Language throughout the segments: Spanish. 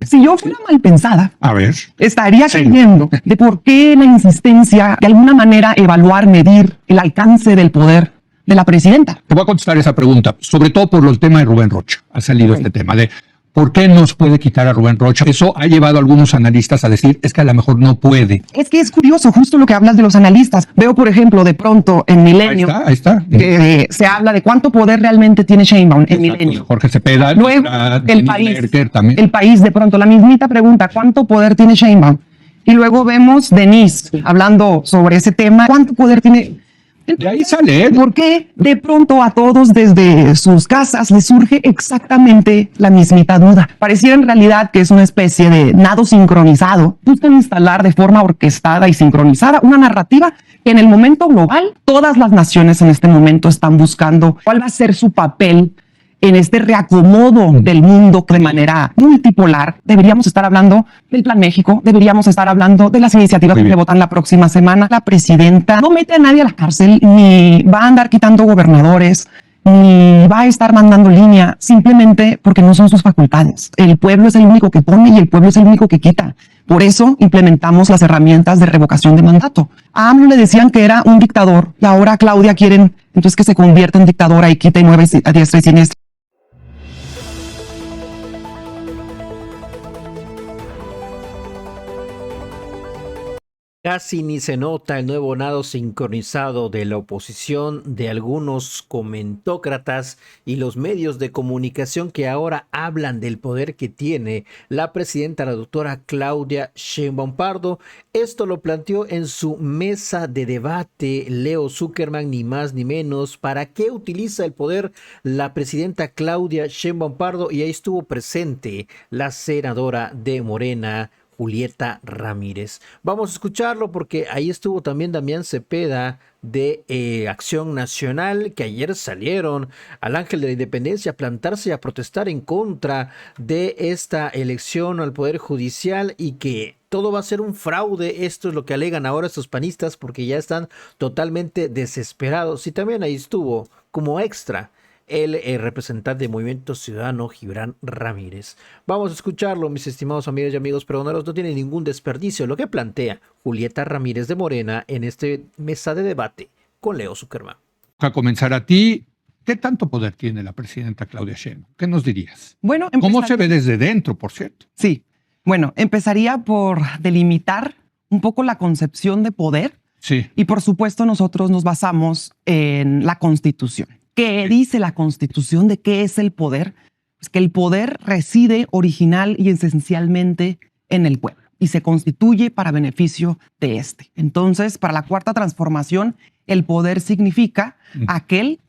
Si yo fuera mal pensada, A ver. estaría Sí. creyendo de por qué la insistencia de alguna manera evaluar, medir el alcance del poder de la presidenta. Te voy a contestar esa pregunta, sobre todo por el tema de Rubén Rocha. Ha salido este tema de por qué nos puede quitar a Rubén Rocha. Eso ha llevado a algunos analistas a decir es que a lo mejor no puede. Es que es curioso, justo lo que hablas de los analistas. Veo, por ejemplo, de pronto en Milenio Ahí está. que se habla de cuánto poder realmente tiene Sheinbaum en Exacto, Milenio. Jorge Cepeda. Luego, el país de pronto, la mismita pregunta, ¿cuánto poder tiene Sheinbaum? Y luego vemos Denise hablando sobre ese tema, ¿cuánto poder tiene? De ahí sale, ¿eh? ¿Por qué de pronto a todos desde sus casas les surge exactamente la mismita duda? Pareciera en realidad que es una especie de nado sincronizado. Buscan instalar de forma orquestada y sincronizada una narrativa que en el momento global todas las naciones en este momento están buscando cuál va a ser su papel en este reacomodo del mundo de manera multipolar. Deberíamos estar hablando del Plan México, deberíamos estar hablando de las iniciativas que se votan la próxima semana. La presidenta no mete a nadie a la cárcel, ni va a andar quitando gobernadores, ni va a estar mandando línea, simplemente porque no son sus facultades. El pueblo es el único que pone y el pueblo es el único que quita. Por eso implementamos las herramientas de revocación de mandato. A AMLO le decían que era un dictador y ahora a Claudia quieren entonces que se convierta en dictadora y quite y mueve a diestra y siniestra. Casi ni se nota el nuevo nado sincronizado de la oposición, de algunos comentócratas y los medios de comunicación que ahora hablan del poder que tiene la presidenta, la doctora Claudia Sheinbaum Pardo. Esto lo planteó en su mesa de debate Leo Zuckerman, ni más ni menos. ¿Para qué utiliza el poder la presidenta Claudia Sheinbaum Pardo? Y ahí estuvo presente la senadora de Morena, Julieta Ramírez. Vamos a escucharlo porque ahí estuvo también Damián Cepeda de Acción Nacional, que ayer salieron al Ángel de la Independencia a plantarse y a protestar en contra de esta elección al Poder Judicial y que todo va a ser un fraude. Esto es lo que alegan ahora estos panistas porque ya están totalmente desesperados. Y también ahí estuvo como extra el representante de Movimiento Ciudadano, Gibran Ramírez. Vamos a escucharlo, mis estimados amigos y amigos pregoneros. No tiene ningún desperdicio lo que plantea Julieta Ramírez de Morena en este mesa de debate con Leo Zuckerman. A comenzar a ti, ¿qué tanto poder tiene la presidenta Claudia Sheinbaum? ¿Qué nos dirías? Bueno, ¿Cómo se ve desde dentro, por cierto? Sí, bueno, empezaría por delimitar un poco la concepción de poder. Sí. Y por supuesto nosotros nos basamos en la Constitución. ¿Qué dice la Constitución de qué es el poder? Pues que el poder reside original y esencialmente en el pueblo y se constituye para beneficio de este. Entonces, para la Cuarta Transformación, el poder significa aquel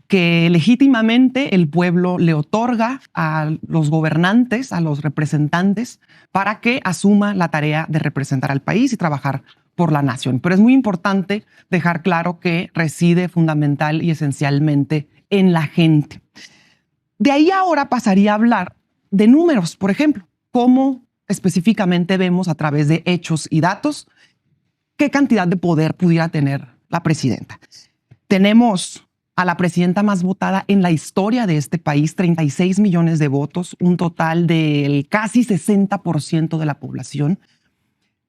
que legítimamente el pueblo le otorga a los gobernantes, a los representantes, para que asuma la tarea de representar al país y trabajar por la nación. Pero es muy importante dejar claro que reside fundamental y esencialmente en la gente. De ahí ahora pasaría a hablar de números, por ejemplo, cómo específicamente vemos a través de hechos y datos qué cantidad de poder pudiera tener la presidenta. Tenemos a la presidenta más votada en la historia de este país, 36 millones de votos, un total del casi 60% de la población.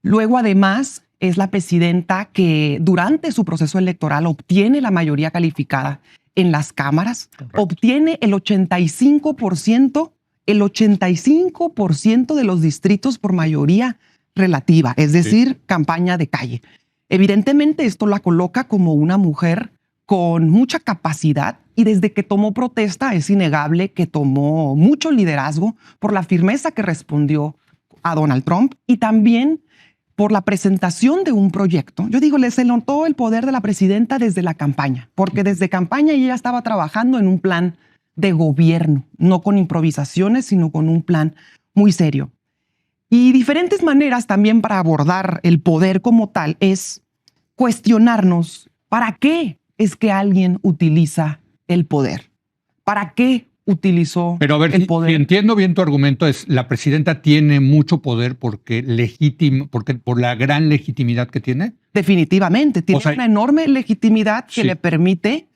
Luego, además, es la presidenta que durante su proceso electoral obtiene la mayoría calificada en las cámaras, obtiene el 85% de los distritos por mayoría relativa, es decir, campaña de calle. Evidentemente, esto la coloca como una mujer con mucha capacidad y desde que tomó protesta es innegable que tomó mucho liderazgo por la firmeza que respondió a Donald Trump y también por la presentación de un proyecto. Yo digo, se notó el poder de la presidenta desde la campaña, porque desde campaña ella estaba trabajando en un plan de gobierno, no con improvisaciones, sino con un plan muy serio. Y diferentes maneras también para abordar el poder como tal es cuestionarnos ¿para qué es que alguien utiliza el poder? ¿Para qué utilizó Pero a ver, el poder? Si entiendo bien tu argumento, es la presidenta tiene mucho poder porque por la gran legitimidad que tiene. Definitivamente, tiene una enorme legitimidad que le permite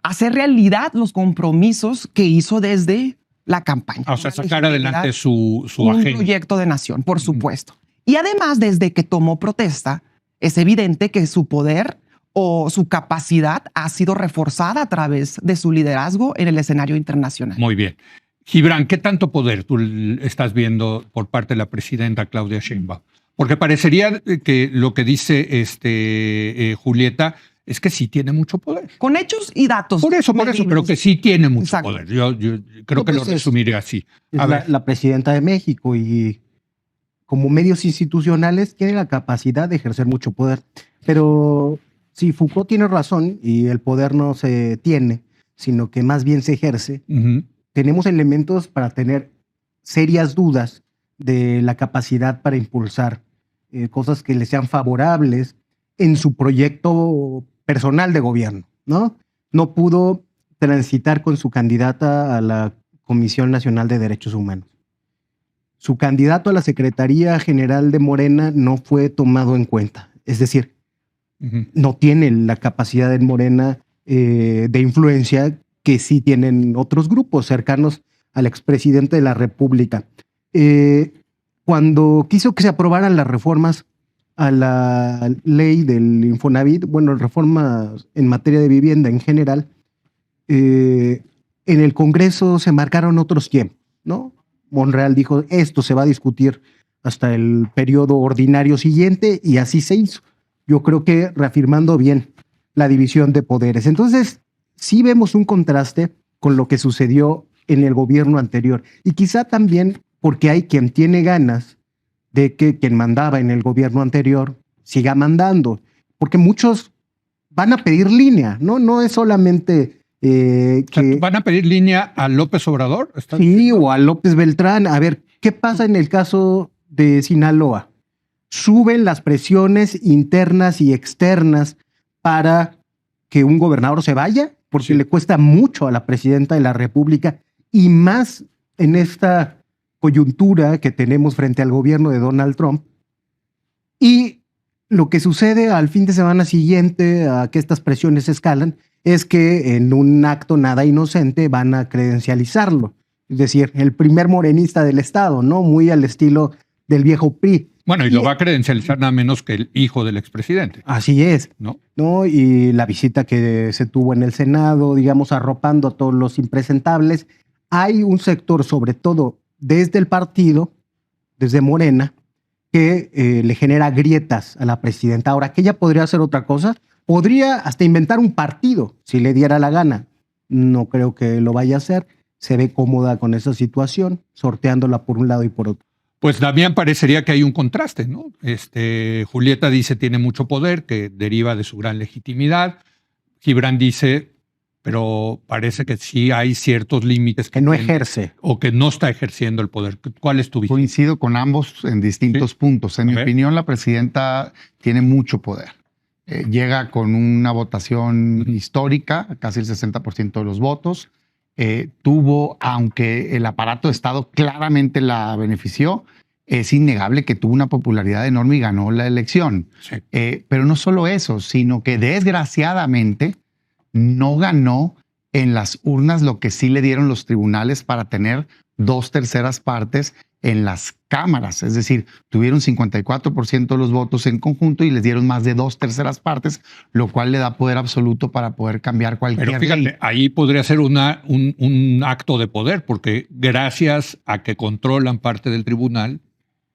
hacer realidad los compromisos que hizo desde la campaña. O sea, Una sacar adelante su un agenda. proyecto de nación, por supuesto. Y además, desde que tomó protesta, es evidente que su poder o su capacidad ha sido reforzada a través de su liderazgo en el escenario internacional. Muy bien. Gibran, ¿qué tanto poder tú estás viendo por parte de la presidenta Claudia Sheinbaum? Porque parecería que lo que dice Julieta es que sí tiene mucho poder. Con hechos y datos. Por eso, pero que sí tiene mucho Exacto. poder. Yo creo que lo resumiré así. Es la presidenta de México y como medios institucionales tiene la capacidad de ejercer mucho poder. Pero si Foucault tiene razón y el poder no se tiene, sino que más bien se ejerce, tenemos elementos para tener serias dudas de la capacidad para impulsar cosas que le sean favorables en su proyecto personal de gobierno, ¿no? No pudo transitar con su candidata a la Comisión Nacional de Derechos Humanos. Su candidato a la Secretaría General de Morena no fue tomado en cuenta. Es decir, no tiene la capacidad en Morena de influencia que sí tienen otros grupos cercanos al expresidente de la República. Cuando quiso que se aprobaran las reformas a la ley del Infonavit, bueno, reformas en materia de vivienda en general, en el Congreso se marcaron otros tiempos, ¿no? Monreal dijo, esto se va a discutir hasta el periodo ordinario siguiente, y así se hizo. Yo creo que reafirmando bien la división de poderes. Entonces, sí vemos un contraste con lo que sucedió en el gobierno anterior, y quizá también porque hay quien tiene ganas de que quien mandaba en el gobierno anterior siga mandando, porque muchos van a pedir línea, ¿no? No es solamente que... ¿Van a pedir línea a López Obrador? Sí, o a López Beltrán. A ver, ¿qué pasa en el caso de Sinaloa? Suben las presiones internas y externas para que un gobernador se vaya, porque le cuesta mucho a la presidenta de la República, y más en esta coyuntura que tenemos frente al gobierno de Donald Trump. Y lo que sucede al fin de semana siguiente a que estas presiones escalan es que en un acto nada inocente van a credencializarlo. Es decir, el primer morenista del estado, ¿no? Muy al estilo del viejo PRI. Bueno, y lo va a credencializar nada menos que el hijo del expresidente. Así es. ¿No? Y la visita que se tuvo en el Senado, digamos, arropando a todos los impresentables. Hay un sector, sobre todo desde el partido, desde Morena, que le genera grietas a la presidenta. Ahora, que ella podría hacer otra cosa, podría hasta inventar un partido, si le diera la gana. No creo que lo vaya a hacer. Se ve cómoda con esa situación, sorteándola por un lado y por otro. Pues también parecería que hay un contraste, ¿no? Julieta dice tiene mucho poder, que deriva de su gran legitimidad. Gibran dice, pero parece que sí hay ciertos límites que no ejerce. O que no está ejerciendo el poder. ¿Cuál es tu visión? Coincido con ambos en distintos puntos. En mi opinión, la presidenta tiene mucho poder. Llega con una votación histórica, casi el 60% de los votos. Tuvo, aunque el aparato de Estado claramente la benefició, es innegable que tuvo una popularidad enorme y ganó la elección. Sí. Pero no solo eso, sino que desgraciadamente no ganó en las urnas lo que sí le dieron los tribunales para tener 2/3 partes en las cámaras. Es decir, tuvieron 54% de los votos en conjunto y les dieron más de 2/3 partes, lo cual le da poder absoluto para poder cambiar cualquier Pero fíjate, ley. ahí podría ser un acto de poder, porque gracias a que controlan parte del tribunal.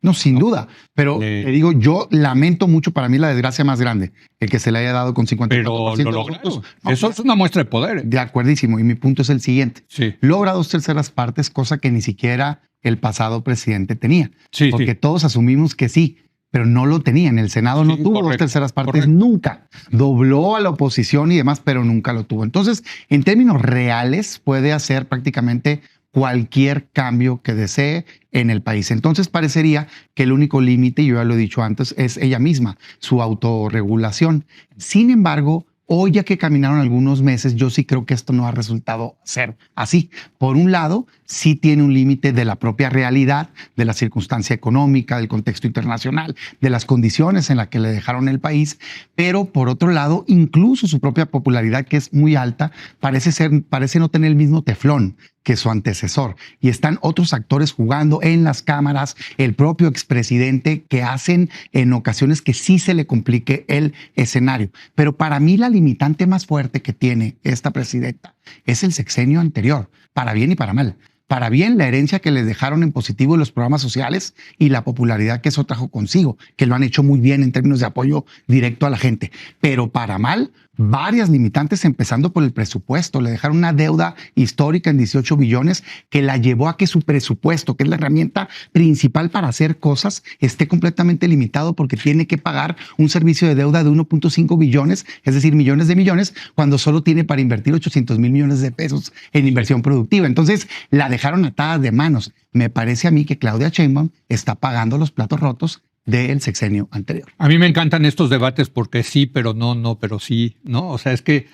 No, sin duda. Pero te digo, yo lamento mucho, para mí la desgracia más grande, el que se le haya dado con 54% Pero de lo los lograron. votos. No, Eso es una muestra de poder. de acuerdísimo. Y mi punto es el siguiente. Sí. Logra 2/3 partes, cosa que ni siquiera el pasado presidente tenía. Sí, porque sí. todos asumimos que sí, pero no lo tenía. En el Senado no Sí, tuvo correcto, 2/3 partes correcto. nunca. Dobló a la oposición y demás, pero nunca lo tuvo. Entonces, en términos reales, puede hacer prácticamente cualquier cambio que desee en el país. Entonces parecería que el único límite, yo ya lo he dicho antes, es ella misma, su autorregulación. Sin embargo, hoy ya que caminaron algunos meses, yo sí creo que esto no ha resultado ser así. Por un lado, sí tiene un límite de la propia realidad, de la circunstancia económica, del contexto internacional, de las condiciones en las que le dejaron el país, pero por otro lado, incluso su propia popularidad, que es muy alta, parece no tener el mismo teflón que su antecesor. Y están otros actores jugando en las cámaras, el propio expresidente, que hacen en ocasiones que sí se le complique el escenario. Pero para mí la limitante más fuerte que tiene esta presidenta es el sexenio anterior, para bien y para mal. Para bien, la herencia que les dejaron en positivo los programas sociales y la popularidad que eso trajo consigo, que lo han hecho muy bien en términos de apoyo directo a la gente. Pero para mal, varias limitantes, empezando por el presupuesto. Le dejaron una deuda histórica en 18 billones que la llevó a que su presupuesto, que es la herramienta principal para hacer cosas, esté completamente limitado porque tiene que pagar un servicio de deuda de 1.5 billones, es decir, millones de millones, cuando solo tiene para invertir 800,000 millones de pesos en inversión productiva. Entonces, la dejaron atada de manos. Me parece a mí que Claudia Sheinbaum está pagando los platos rotos del sexenio anterior. A mí me encantan estos debates porque sí, pero no, pero sí, ¿no? O sea, es que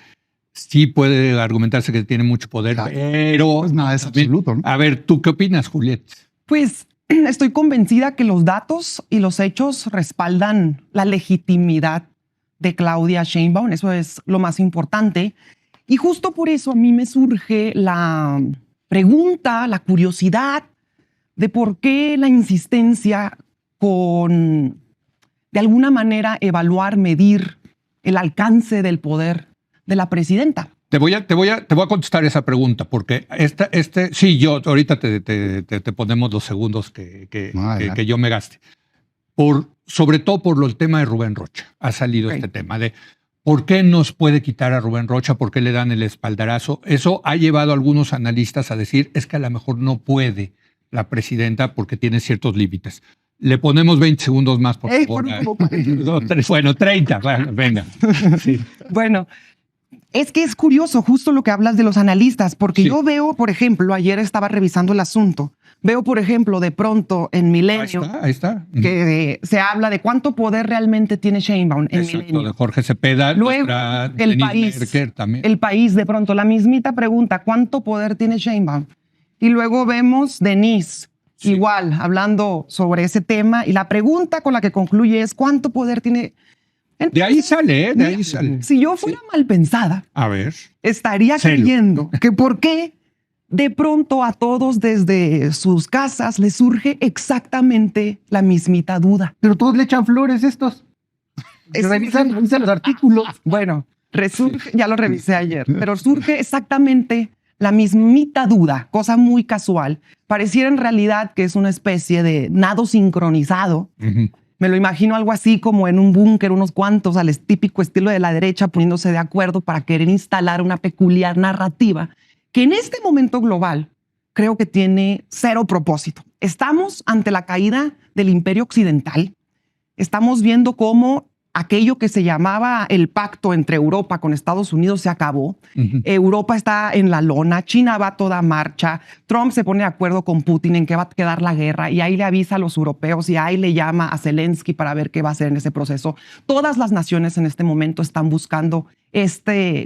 sí puede argumentarse que tiene mucho poder, Claro. pero... Pues nada es absoluto, ¿no? A ver, ¿tú qué opinas, Juliet? Pues estoy convencida que los datos y los hechos respaldan la legitimidad de Claudia Sheinbaum. Eso es lo más importante. Y justo por eso a mí me surge la pregunta, la curiosidad de por qué la insistencia con, de alguna manera, evaluar, medir el alcance del poder de la presidenta. Te voy a contestar esa pregunta, porque sí, yo ahorita te ponemos los segundos que yo me gaste. Sobre todo por el tema de Rubén Rocha. Ha salido este tema de por qué nos puede quitar a Rubén Rocha, por qué le dan el espaldarazo. Eso ha llevado a algunos analistas a decir es que a lo mejor no puede la presidenta porque tiene ciertos límites. Le ponemos 20 segundos más, por favor. Bueno, 30. Bueno, venga. Sí. Bueno, es que es curioso justo lo que hablas de los analistas, porque Sí. yo veo, por ejemplo, ayer estaba revisando el asunto, veo, por ejemplo, de pronto en Milenio Ahí está. que se habla de cuánto poder realmente tiene Sheinbaum en Exacto, Milenio. de Jorge Cepeda. Luego, el Denise país, Merker también. el país, de pronto, la mismita pregunta, ¿cuánto poder tiene Sheinbaum? Y luego vemos Denise, Sí. igual, hablando sobre ese tema, y la pregunta con la que concluye es, ¿cuánto poder tiene? De ahí sale, de ahí sale. Si yo fuera mal pensada, A ver. estaría Celo. creyendo que por qué de pronto a todos desde sus casas les surge exactamente la mismita duda. Pero todos le echan flores estos. Revisan los artículos. Bueno, resurge, ya lo revisé ayer, pero surge exactamente la mismita duda, cosa muy casual. Pareciera en realidad que es una especie de nado sincronizado. Ujú. Me lo imagino algo así como en un búnker, unos cuantos al típico estilo de la derecha, poniéndose de acuerdo para querer instalar una peculiar narrativa que en este momento global creo que tiene cero propósito. Estamos ante la caída del imperio occidental. Estamos viendo cómo aquello que se llamaba el pacto entre Europa con Estados Unidos se acabó. Ujú. Europa está en la lona, China va a toda marcha, Trump se pone de acuerdo con Putin en que va a quedar la guerra y ahí le avisa a los europeos y ahí le llama a Zelensky para ver qué va a hacer en ese proceso. Todas las naciones en este momento están buscando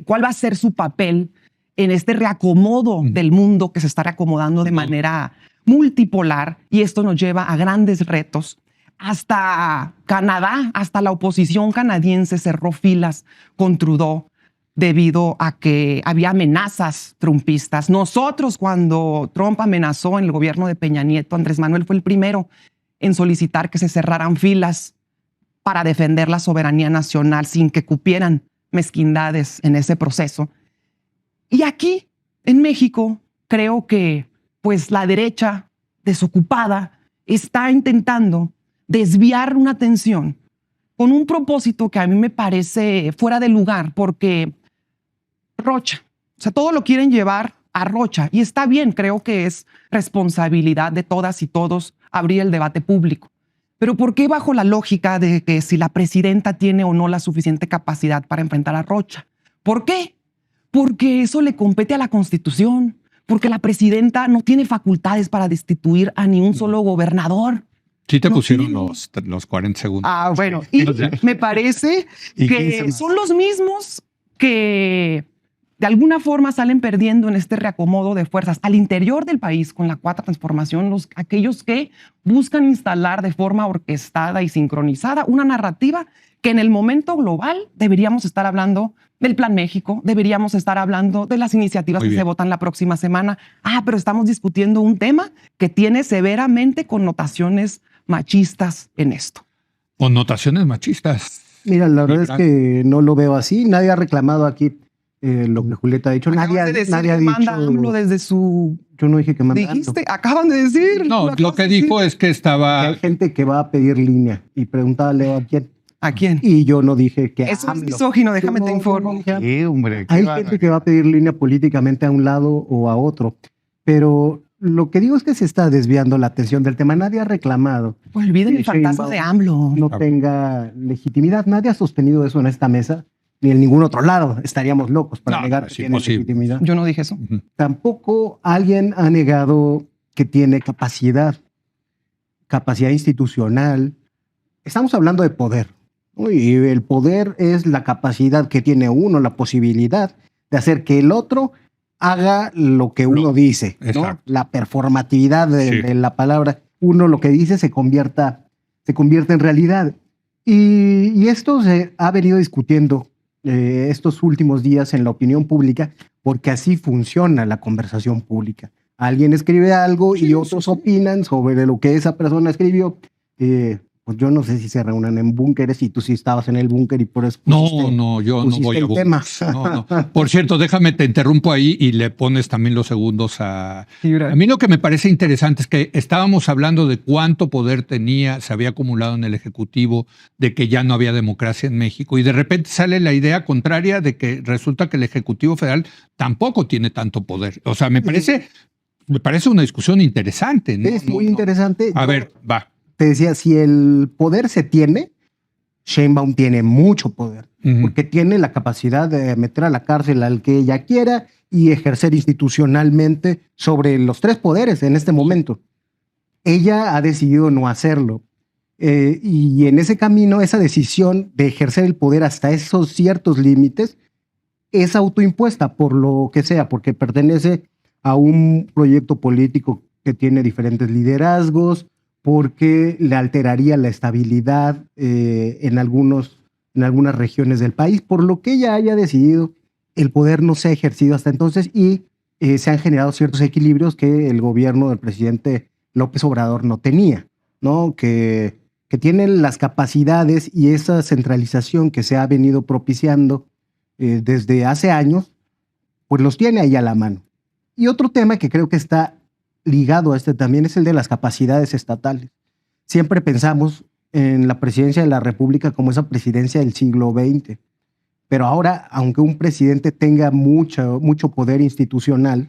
cuál va a ser su papel en este reacomodo del mundo que se está reacomodando de manera multipolar, y esto nos lleva a grandes retos. Hasta Canadá, hasta la oposición canadiense cerró filas con Trudeau debido a que había amenazas trumpistas. Nosotros, cuando Trump amenazó en el gobierno de Peña Nieto, Andrés Manuel fue el primero en solicitar que se cerraran filas para defender la soberanía nacional sin que cupieran mezquindades en ese proceso. Y aquí, en México, creo que pues la derecha desocupada está intentando desviar una atención con un propósito que a mí me parece fuera de lugar, porque Rocha, o sea, todo lo quieren llevar a Rocha, y está bien, creo que es responsabilidad de todas y todos abrir el debate público. Pero ¿por qué bajo la lógica de que si la presidenta tiene o no la suficiente capacidad para enfrentar a Rocha? ¿Por qué? Porque eso le compete a la Constitución, porque la presidenta no tiene facultades para destituir a ni un solo gobernador. Sí te No pusieron tiene. los 40 segundos. Ah, bueno, y O sea, me parece Y 15 que más. son los mismos que de alguna forma salen perdiendo en este reacomodo de fuerzas al interior del país con la Cuarta Transformación, aquellos que buscan instalar de forma orquestada y sincronizada una narrativa que en el momento global deberíamos estar hablando del Plan México, deberíamos estar hablando de las iniciativas que se votan la próxima semana. Pero estamos discutiendo un tema que tiene severamente connotaciones machistas en esto. Connotaciones machistas. Mira, la verdad es que no lo veo así. Nadie ha reclamado aquí lo que Julieta ha dicho. Nadie ha dicho. Manda AMLO desde su. Yo no dije que manda. Dijiste, acaban de decir. No, lo que dijo es que estaba. Hay gente que va a pedir línea y preguntaba Leo a quién. ¿A quién? Y yo no dije que. Eso es misógino, déjame te informo. Sí, hombre. Hay gente que va a pedir línea políticamente a un lado o a otro. Pero lo que digo es que se está desviando la atención del tema. Nadie ha reclamado. Pues olviden el fantasma de AMLO. No tenga legitimidad. Nadie ha sostenido eso en esta mesa, ni en ningún otro lado. Estaríamos locos para negar que tiene legitimidad. Yo no dije eso. Tampoco alguien ha negado que tiene capacidad institucional. Estamos hablando de poder, ¿no? Y el poder es la capacidad que tiene uno, la posibilidad de hacer que el otro haga lo que uno dice, ¿no? La performatividad de la palabra. Uno lo que dice se convierte en realidad. Y esto se ha venido discutiendo estos últimos días en la opinión pública, porque así funciona la conversación pública. Alguien escribe algo y otros opinan sobre lo que esa persona escribió. Pues yo no sé si se reúnen en búnkeres y tú sí estabas en el búnker y por eso No, yo no voy a búnkeres. No. Por cierto, déjame, te interrumpo ahí y le pones también los segundos a... A mí lo que me parece interesante es que estábamos hablando de cuánto poder se había acumulado en el Ejecutivo, de que ya no había democracia en México, y de repente sale la idea contraria de que resulta que el Ejecutivo Federal tampoco tiene tanto poder. O sea, me parece una discusión interesante, ¿no? Es muy interesante. A ver, va. Te decía, si el poder se tiene, Sheinbaum tiene mucho poder, porque tiene la capacidad de meter a la cárcel al que ella quiera y ejercer institucionalmente sobre los tres poderes en este momento. Ella ha decidido no hacerlo. Y en ese camino, esa decisión de ejercer el poder hasta esos ciertos límites es autoimpuesta por lo que sea, porque pertenece a un proyecto político que tiene diferentes liderazgos, porque le alteraría la estabilidad en algunas regiones del país, por lo que ella haya decidido, el poder no se ha ejercido hasta entonces y se han generado ciertos equilibrios que el gobierno del presidente López Obrador no tenía, ¿no? Que tienen las capacidades y esa centralización que se ha venido propiciando desde hace años, pues los tiene ahí a la mano. Y otro tema que creo que está ligado a este también es el de las capacidades estatales. Siempre pensamos en la presidencia de la República como esa presidencia del siglo XX, pero ahora, aunque un presidente tenga mucho poder institucional,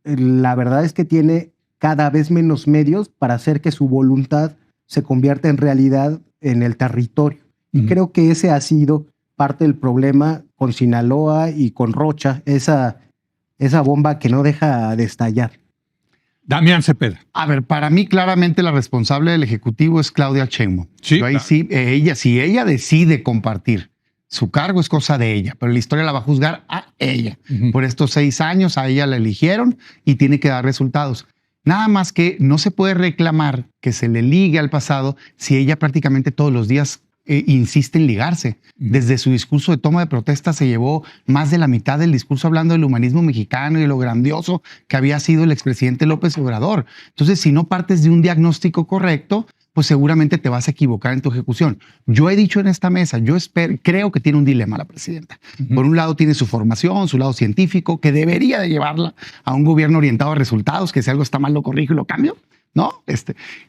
la verdad es que tiene cada vez menos medios para hacer que su voluntad se convierta en realidad en el territorio. Y creo que ese ha sido parte del problema con Sinaloa y con Rocha, esa bomba que no deja de estallar. Damián Cepeda. A ver, para mí claramente la responsable del Ejecutivo es Claudia Sheinbaum. Sí, ahí sí, si ella decide compartir su cargo es cosa de ella, pero la historia la va a juzgar a ella. Por estos 6 años a ella la eligieron y tiene que dar resultados. Nada más que no se puede reclamar que se le ligue al pasado si ella prácticamente todos los días insiste en ligarse. Desde su discurso de toma de protesta se llevó más de la mitad del discurso hablando del humanismo mexicano y de lo grandioso que había sido el expresidente López Obrador. Entonces, si no partes de un diagnóstico correcto, pues seguramente te vas a equivocar en tu ejecución. Yo he dicho en esta mesa, creo que tiene un dilema la presidenta. Por un lado tiene su formación, su lado científico, que debería de llevarla a un gobierno orientado a resultados, que si algo está mal lo corrijo y lo cambio, ¿no?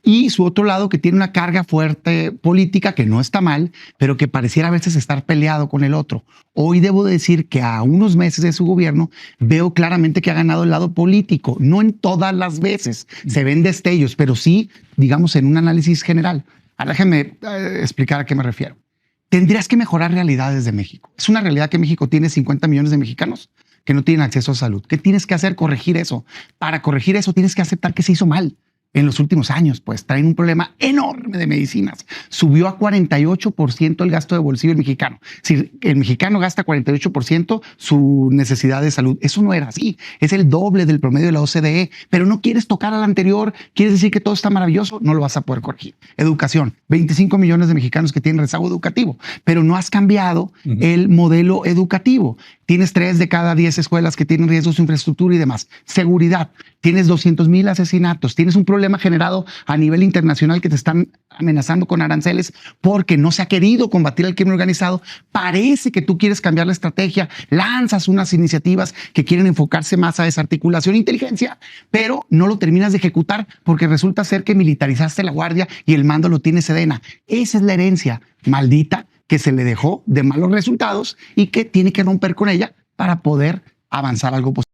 Y su otro lado que tiene una carga fuerte política que no está mal, pero que pareciera a veces estar peleado con el otro. Hoy debo decir que a unos meses de su gobierno veo claramente que ha ganado el lado político. No en todas las veces se ven destellos, pero sí, digamos, en un análisis general. Ahora déjeme explicar a qué me refiero. Tendrías que mejorar realidades de México. Es una realidad que México tiene 50 millones de mexicanos que no tienen acceso a salud. ¿Qué tienes que hacer? Corregir eso. Para corregir eso tienes que aceptar que se hizo mal. en los últimos años, pues traen un problema enorme de medicinas. Subió a 48% el gasto de bolsillo del mexicano. Si el mexicano gasta 48% su necesidad de salud, eso no era así. Es el doble del promedio de la OCDE, pero no quieres tocar al anterior, quieres decir que todo está maravilloso, no lo vas a poder corregir. Educación, 25 millones de mexicanos que tienen rezago educativo, pero no has cambiado el modelo educativo. Tienes 3 de cada 10 escuelas que tienen riesgos de infraestructura y demás. Seguridad, tienes 200,000 asesinatos, tienes un problema generado a nivel internacional que te están amenazando con aranceles porque no se ha querido combatir el crimen organizado. Parece que tú quieres cambiar la estrategia, lanzas unas iniciativas que quieren enfocarse más a desarticulación e inteligencia, pero no lo terminas de ejecutar porque resulta ser que militarizaste la guardia y el mando lo tiene Sedena. Esa es la herencia maldita que se le dejó de malos resultados y que tiene que romper con ella para poder avanzar algo positivo.